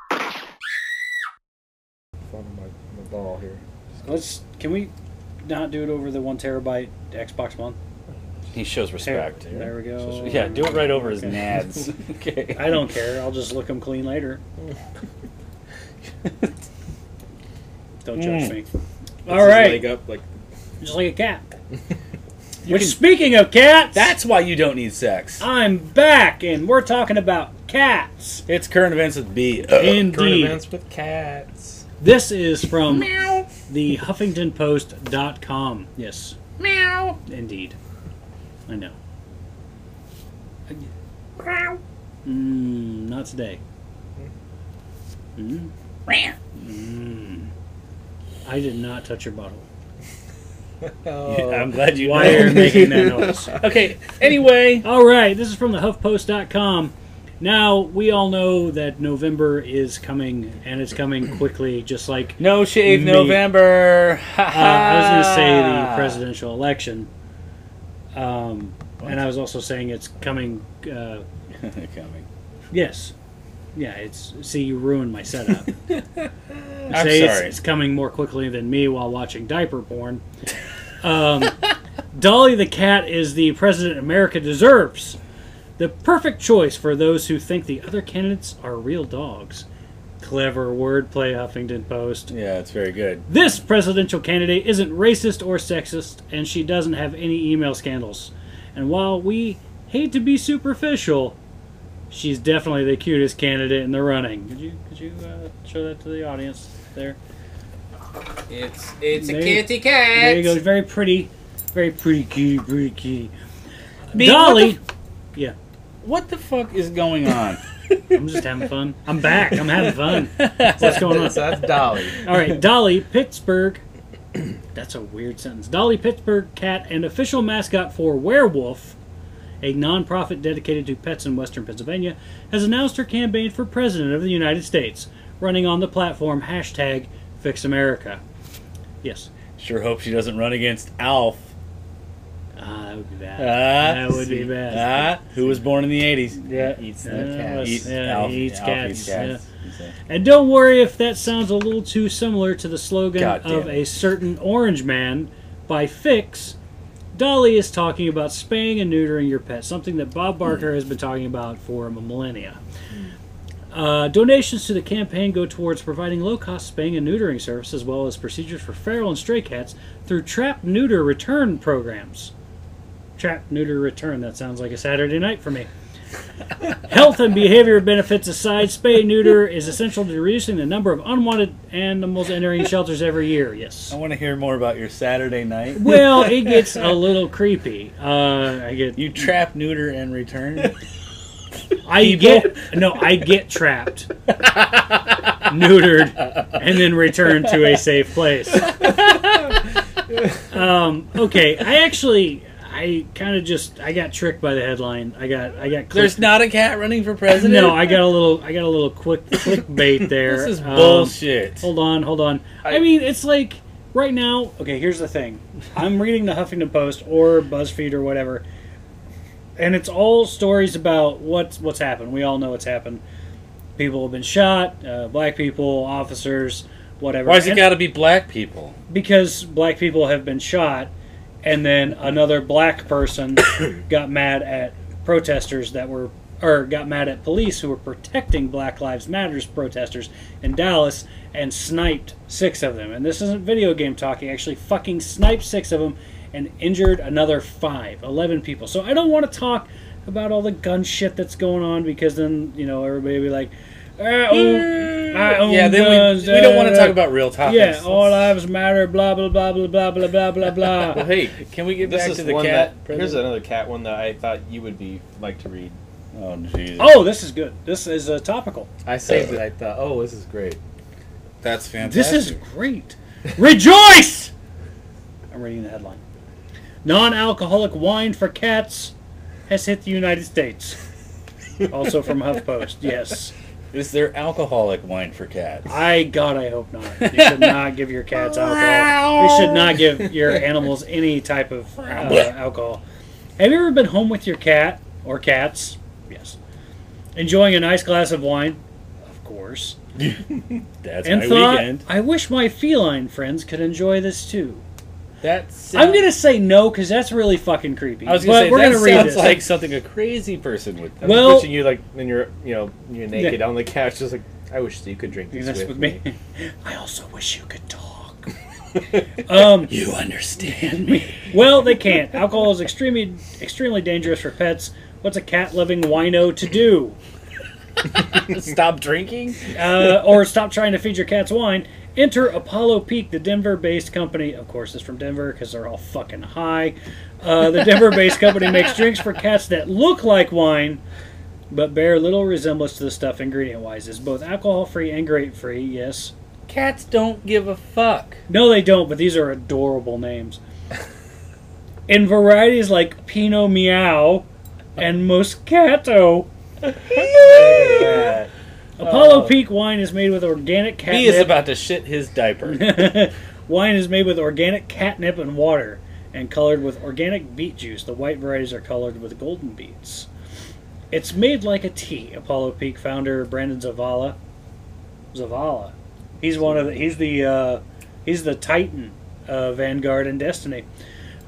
fun of my ball here. Can we not do it over the 1 terabyte Xbox One? He shows respect. There we go. Yeah, do it right over his Okay. nads. Okay. I don't care. I'll just lick them clean later. Don't judge me. All Puts his right, leg up like just like a cat. Which, speaking of cats, That's why you don't need sex. I'm back, and we're talking about cats. It's current events with B. current Indeed. events with cats. This is from the HuffingtonPost.com. Yes. Meow. Indeed. I know. Not today. I did not touch your bottle. I'm glad you Why are you making that noise? Okay, anyway. All right, this is from the HuffPost.com. Now, we all know that November is coming, and it's coming quickly, just like No shave Me. November. I was going to say the presidential election. And I was also saying it's coming. Coming. Yes. Yeah, it's. See, you ruined my setup. I'm Say sorry. It's coming more quickly than me while watching diaper porn. Dolly the cat is the president America deserves. The perfect choice for those who think the other candidates are real dogs. Clever wordplay, Huffington Post. Yeah, it's very good. This presidential candidate isn't racist or sexist, and she doesn't have any email scandals. And while we hate to be superficial, she's definitely the cutest candidate in the running. Could you show that to the audience there? It's There- There you go. Very pretty kitty, pretty kitty. Me, Dolly. Yeah, What the fuck is going on? I'm just having fun. I'm back. I'm having fun. What's going on? So that's Dolly. All right, Dolly Pittsburgh. That's a weird sentence. Dolly Pittsburgh cat and official mascot for Werewolf, a nonprofit dedicated to pets in western Pennsylvania, has announced her campaign for president of the United States, running on the platform #FixAmerica. Yes. Sure hope she doesn't run against Alf. That would be bad. That would be bad. Who was born in the 80s. Yeah. Eats the cat. Yeah, he eats Alf cats. eats cats. And don't worry if that sounds a little too similar to the slogan God damn of it. a certain orange man by Fix. Dolly is talking about spaying and neutering your pet, something that Bob Barker has been talking about for a millennia. Donations to the campaign go towards providing low-cost spaying and neutering service, as well as procedures for feral and stray cats through trap, neuter, return programs. Trap, neuter, return. That sounds like a Saturday night for me. Health and behavior benefits aside, spay and neuter is essential to reducing the number of unwanted animals entering shelters every year. Yes. I want to hear more about your Saturday night. Well, it gets a little creepy. I You trap, neuter, and return? I get trapped, neutered, and then returned to a safe place. Okay, I got tricked by the headline. I got There's not a cat running for president? No, I got a little quick clickbait there. This is bullshit. Hold on. I mean, it's like right now. Okay, here's the thing. I'm reading the Huffington Post or BuzzFeed or whatever, and it's all stories about what's happened. We all know what's happened. People have been shot. Black people, officers, whatever. Why's it And- got to be black people? because black people have been shot, and then another black person got mad at protesters got mad at police who were protecting Black Lives Matters protesters in Dallas and sniped 6 of them. And this isn't video game talk. He actually fucking sniped 6 of them and injured another 11 people. So I don't want to talk about all the gun shit that's going on, because then, everybody will be like, I own Yeah, then guns, we don't want to talk about real topics. yeah, all lives matter, blah, blah, blah, blah, blah, blah, blah, blah, blah. Well, hey, can we get This back is to the one cat? here's another cat one that I thought you would like to read. Oh, Jesus. Oh, this is good. This is topical. I saved it. I thought, oh, this is great. That's fantastic. This is great. Rejoice! I'm reading the headline. Non-alcoholic wine for cats has hit the United States. Also from HuffPost, yes. Is there alcoholic wine for cats? God, I hope not. You should not give your cats alcohol. You should not give your animals any type of alcohol. Have you ever been home with your cat or cats? Yes. Enjoying a nice glass of wine? Of course. That's And my thought, weekend. I wish my feline friends could enjoy this too. That's. I'm gonna say no, because that's really fucking creepy. I was gonna say we're that gonna read sounds this. like something a crazy person would. I'm Well- picturing you like when you're naked on the couch, just like, I wish you could drink this That's with with me. me. I also wish you could talk. You understand me? Well, they can't. Alcohol is extremely dangerous for pets. What's a cat-loving wino to do? Stop drinking? Or stop trying to feed your cats wine. Enter Apollo Peak, the Denver-based company. Of course, it's from Denver because they're all fucking high. The Denver-based company makes drinks for cats that look like wine, but bear little resemblance to the stuff ingredient-wise. It's both alcohol-free and grape-free, yes. Cats don't give a fuck. No, they don't, but these are adorable names. In varieties like Pinot Meow and Moscato. Apollo Peak wine is made with organic catnip. He is about to shit his diaper. Wine is made with organic catnip and water and colored with organic beet juice. The white varieties are colored with golden beets. It's made like a tea. Apollo Peak founder Brandon Zavala. He's he's the Titan of Vanguard and Destiny.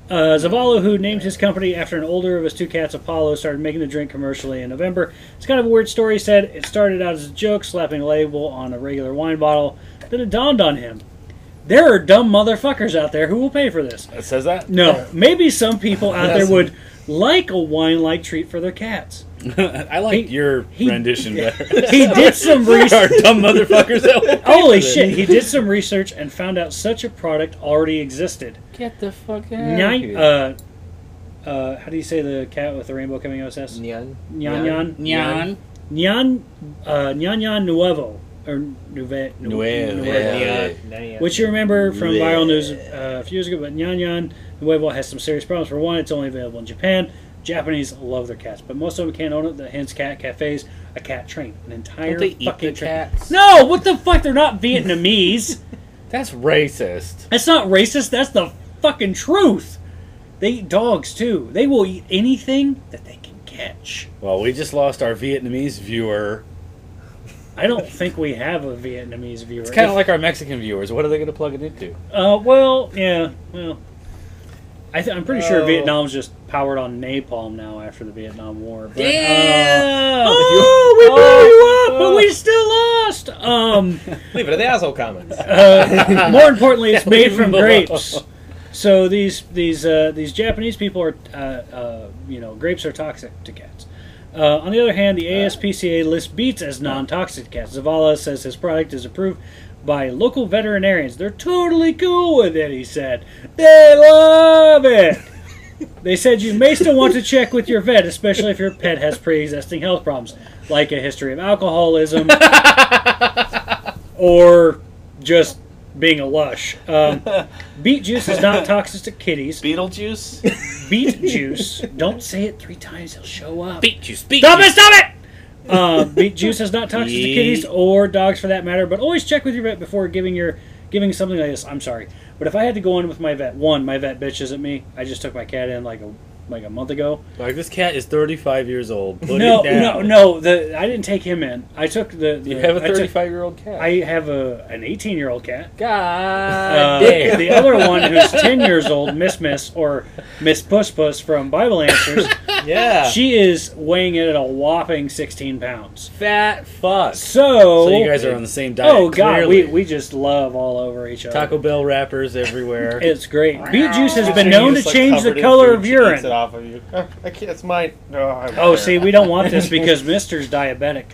Zavala, who named his company after an older of his 2 cats, Apollo, started making the drink commercially in November. It's kind of a weird story. He said it started out as a joke, slapping a label on a regular wine bottle. Then it dawned on him. There are dumb motherfuckers out there who will pay for this. It says that? No, maybe some people out there would like a wine-like treat for their cats. I like your rendition better. He did some There are research. dumb motherfuckers that will pay Holy for this. shit, he did some research and found out such a product already existed. Get the fuck out Nyan, of here. how do you say the cat with the rainbow coming OSS? Nyan. Nyan. Nyan. Nyan Nuevo. Or Nuevo. Nuevo. Which you remember from viral news a few years ago, but Nyan Nuevo has some serious problems. For one, it's only available in Japan. Japanese love their cats, but most of them can't own it. Hence, cat cafes, a cat train, an entire Don't they eat fucking the train. cats? No, what the fuck? They're not Vietnamese. That's racist. That's not racist. That's the fucking truth. They eat dogs too. They will eat anything that they can catch. Well, we just lost our Vietnamese viewer. I don't think we have a Vietnamese viewer. It's kind of like our Mexican viewers. What are they going to plug it into? Well, yeah, well. I'm pretty sure Vietnam's just powered on napalm now after the Vietnam War. But, Damn! we blew you up, but we still lost. Leave it in the asshole comments. More importantly, it's made from grapes. So these Japanese people are, grapes are toxic to cats. On the other hand, the ASPCA lists beets as non-toxic to cats. Zavala says his product is approved by local veterinarians. They're totally cool with it, he said. They love it. They said you may still want to check with your vet, especially if your pet has pre-existing health problems, like a history of alcoholism or just being a lush. Beet juice is not toxic to kitties. Beetlejuice? Beet juice. Don't say it 3 times, he'll show up. Beet juice. Beet Stop juice. it! Stop it! Beet juice is not toxic to kitties or dogs for that matter, but always check with your vet before giving something like this. I'm sorry, but if I had to go in with my vet, my vet bitches at me. I just took my cat in like a like a month ago. Like, this cat is 35 years old. Put No, it down. no. I didn't take him in. I took the. You have a I took- 35-year-old cat. I have an 18-year-old cat. God damn. The other one who's 10 years old, Miss or Miss Puss Puss from Bible Answers, Yeah. she is weighing in at a whopping 16 pounds. Fat fuck. So So you guys are on the same diet. oh god, clearly. we just love all over each other. Taco Bell wrappers everywhere. It's great. Beet juice has Picture been you known to just, like, change the covered in color food, of she eats it urine. off of you. I can't. It's mine. No, Oh, see, we don't want this because Mister's diabetic.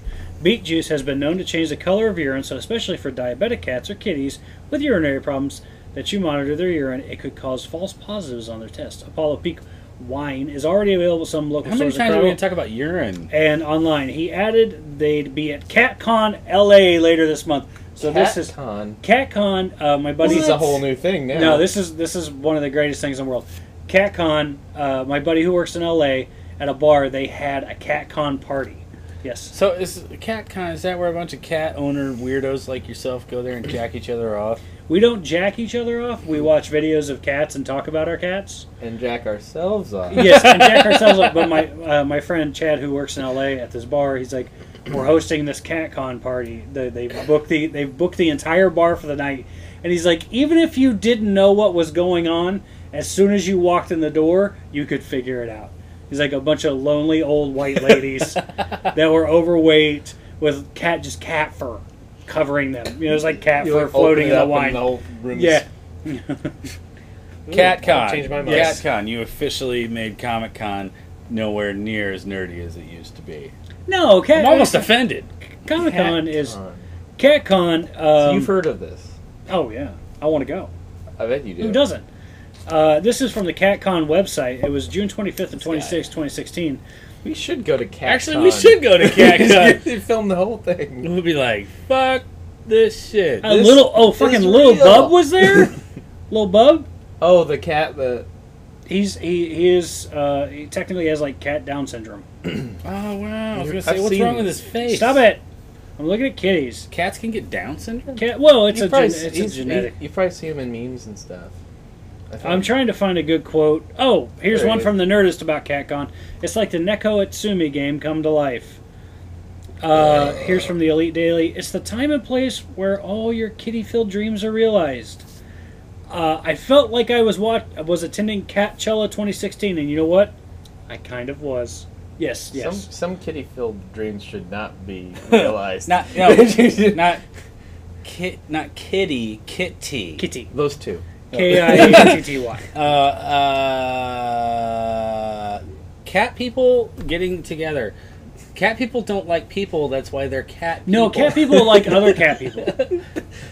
Beet juice has been known to change the color of urine, so especially for diabetic cats or kitties with urinary problems that you monitor their urine, it could cause false positives on their tests. Apollo Peak wine is already available at some local How many stores times are we in going to talk about urine? and online. He added they'd be at CatCon LA later this month. So this is Con. CatCon. My buddy. This is a whole new thing now. No, this is one of the greatest things in the world. CatCon. My buddy who works in LA at a bar, they had a CatCon party. Yes. So is CatCon, is that where a bunch of cat owner weirdos like yourself go there and jack each other off? We don't jack each other off. We watch videos of cats and talk about our cats. And jack ourselves off. Yes, and jack ourselves up. But my friend Chad, who works in LA at this bar, he's like, we're hosting this CatCon party. They booked the entire bar for the night, and he's like, even if you didn't know what was going on, as soon as you walked in the door, you could figure it out. He's like a bunch of lonely old white ladies that were overweight with cat fur covering them. You know, it's like cat You, fur like, floating in open it the up wine. the whole room's- Yeah. CatCon. changed my mind. Yes. CatCon. You officially made Comic-Con nowhere near as nerdy as it used to be. No, I'm almost offended. Comic-Con is Con. CatCon. So you've heard of this? Oh yeah, I want to go. I bet you do. Who doesn't? This is from the CatCon website. It was June 25th and 26th, 2016. We should go to Cat. Actually, we should go to CatCon. They filmed the whole thing. We'll be like, fuck this shit. Fucking is Little real. Bub was there. Little Bub. Oh, the cat. The He technically has like cat Down syndrome. Oh, wow. I was going to I've say, what's seen wrong it. with his face? Stop it! I'm looking at kitties. Cats can get Down syndrome? Well, it's You've a probably- it's a genetic. You probably see him in memes and stuff. I think. I'm trying to find a good quote. Oh, here's There it one is. from the Nerdist about CatCon. It's like the Neko Itsumi game come to life. Here's from the Elite Daily. It's the time and place where all your kitty-filled dreams are realized. I felt like I was attending Catchella 2016, and you know what? I kind of was. Yes. Some kitty-filled dreams should not be realized. Not kitty, kitty. Kitty. Those two. Kitty. Cat people getting together. Cat people don't like people, that's why they're cat people. No, cat people like other cat people.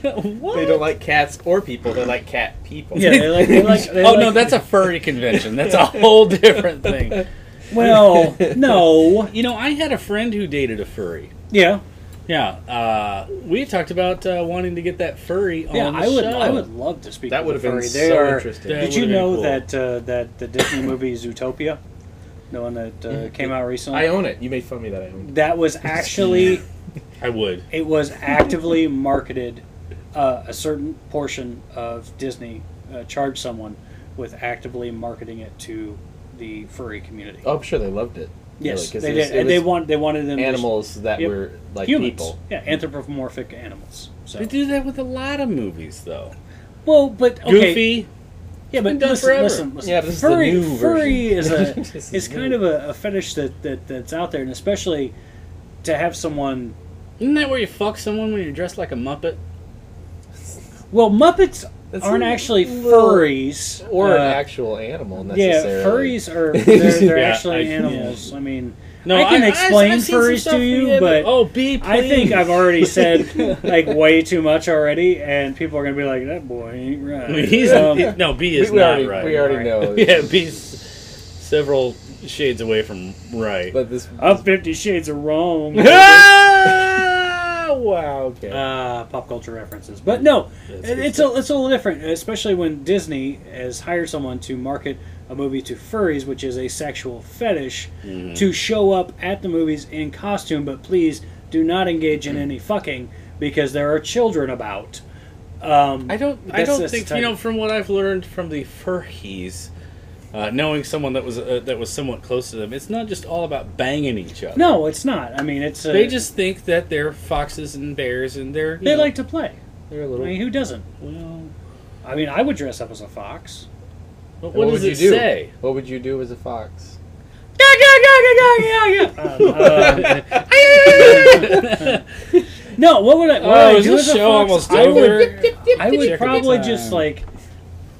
What? They don't like cats or people. They like cat people. Yeah, they Oh, like, no, that's a furry convention. That's a whole different thing. Well, no. You know, I had a friend who dated a furry. Yeah. Yeah, we talked about wanting to get that furry on Yeah, the I show. would love to speak That with would a have been furry. so interesting. That Did you would've know been cool. that the Disney movie Zootopia, the one that came out recently, I own it. You made fun of me that I own it. that was actually I would. it was actively marketed. A certain portion of Disney charged someone with actively marketing it to the furry community. Oh, I'm sure they loved it. Yes, Really, 'cause they it was- did. it And they was wanted them to- animals that Yep. were like humans. people. Yeah, anthropomorphic animals. So They do that with a lot of movies, though. well, but okay. Goofy. Yeah, been but done listen, forever. listen. Yeah, this is the Furry, new furry is version. a This is is kind new. of a fetish that's out there, and especially to have someone. Isn't that where you fuck someone when you're dressed like a Muppet? Well, Muppets That's aren't a actually little- furries, Or an actual animal Yeah, necessarily. furries are they're Yeah, actually I- animals. I mean, No, I can explain I've seen some furries stuff to you, yeah, but oh, B, I think please. I've already said like way too much already, and people are gonna be like, "That boy ain't right." He's no B is we not already, right. we already Right. know. Yeah, B's several shades away from right. But this. I'm 50 Shades of Wrong. Ah, wow. Okay. Pop culture references, but no, That's good it's a little different, especially when Disney has hired someone to market a movie to furries, which is a sexual fetish, to show up at the movies in costume. But please do not engage in any fucking because there are children about. I don't that's think the type- from what I've learned from the furries, knowing someone that was somewhat close to them, it's not just all about banging each other. No, it's not. I mean, it's They just think that they're foxes and bears, and they know, like to play. They're a I little. mean, who doesn't? Well, I mean, I would dress up as a fox. what What does would it you do? say? What would you do as a fox? No, what would I? What Oh, would I is do this as a show fox? almost I would, over? I would Check probably the just time. like,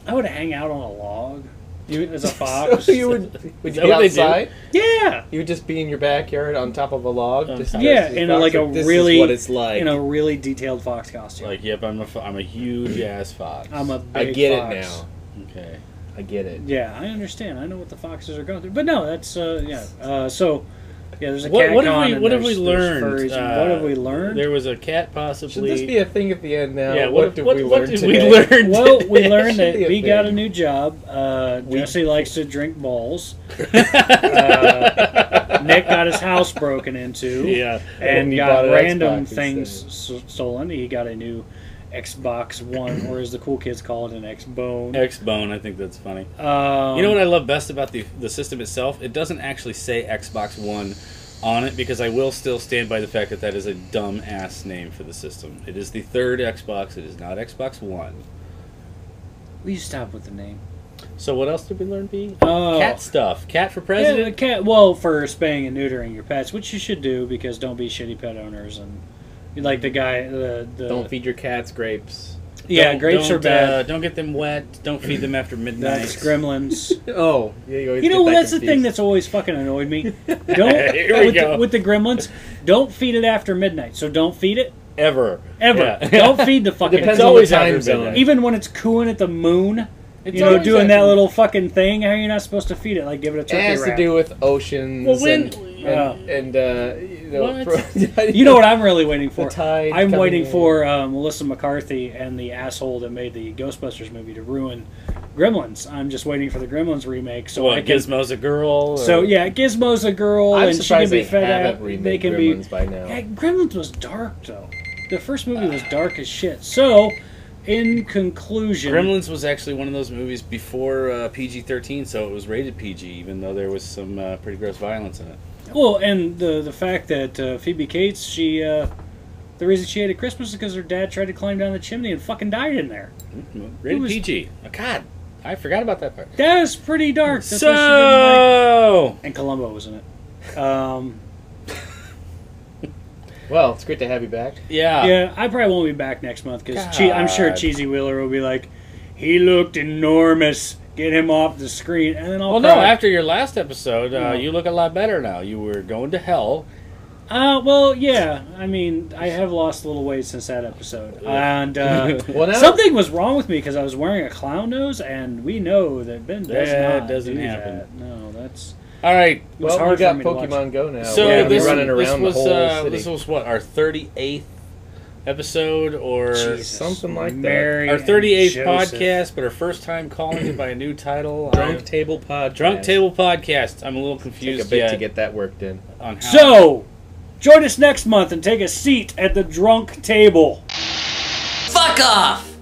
I would hang out on a log. As a fox. So you would Is you that be what they do? outside? Yeah. You would just be in your backyard on top of a log? On Just top. Yeah, dressed as in fox? like a This really is what it's like. in a really detailed fox costume. Like, yep, I'm a huge ass fox. I'm a big I get fox. it now. Okay. I get it. Yeah, I understand. I know what the foxes are going through. But no, that's so yeah, there's a What cat have con we and what have we there's learned? furries and what have we learned? There was a cat possibly. Should this be a thing at the end now? Yeah, what did we learn what did today? we learn? Well, we today? learned that Should be a we got a thing. new job. Jesse likes to drink balls. Nick got his house broken into. Yeah. And He got bought an random Xbox things instead. stolen. He got a new Xbox One, or as the cool kids call it, an X-Bone. X-Bone, I think that's funny. You Um, know what I love best about the system itself? It doesn't actually say Xbox One on it, because I will still stand by the fact that that is a dumb-ass name for the system. It is the third Xbox. It is not Xbox One. Will you stop with the name? So what else did we learn, B? Oh. Cat stuff. Cat for Yeah, president? the cat. Well, for spaying and neutering your pets, which you should do, because don't be shitty pet owners and like the guy. The Don't feed your cats grapes. yeah, Don't- grapes don't, are bad. Don't get them wet. Don't feed them after midnight. That's gremlins. Oh, yeah, you always You get know, that that's the confused. thing that's always fucking annoyed me. Don't Here we with, go. with the gremlins. Don't feed it after midnight. So don't feed it Ever. ever. Yeah. Don't feed the fucking. Depends It's on always the time after zone. midnight. Even when it's cooing at the moon. It's You know, always doing that after- little fucking thing. How are you not supposed to feed it? Like give it a It turkey has to wrap. do with oceans Well, when- and you know, What? You know what I'm really waiting for? The tide I'm coming waiting in. for Melissa McCarthy and the asshole that made the Ghostbusters movie to ruin Gremlins. I'm just waiting for the Gremlins remake. So I What, can. Gizmo's a girl? So or- yeah, Gizmo's a girl, I'm and she can surprised be they fed haven't out. They remade can Gremlins be. by now. Yeah, Gremlins was dark though. The first movie was dark as shit. So, in conclusion, Gremlins was actually one of those movies before PG-13, so it was rated PG, even though there was some pretty gross violence in it. well, and the fact that Phoebe Cates, she the reason she hated Christmas is because her dad tried to climb down the chimney and fucking died in there. Rated was- PG. Oh, God, I forgot about that part. That is pretty dark. That's why she didn't like. So, And Columbo was in it. Well, it's great to have you back. yeah. Yeah, I probably won't be back next month because I'm sure God. Cheesy Wheeler will be like, he looked enormous. Get him off the screen, and then I'll. Well, no, cry. after your last episode, No. you look a lot better now. You were going to hell. Well, yeah. I mean, I have lost a little weight since that episode, and Well, now something was wrong with me because I was wearing a clown nose, and we know that Ben does That not doesn't do happen. that. No, that's. All right. It was well, hard we got for me to watch. Pokemon Go now. So We're gonna be this, running this around was the whole city. this was what, our 38th episode, or Jesus. something like that. Mary our and 38th Joseph. podcast, but our first time calling it by a new title. Drunk Table Podcast. Drunk Table Podcast. I'm a little Take confused a bit yet to get that worked in. on how. So, join us next month and take a seat at the drunk table. Fuck off!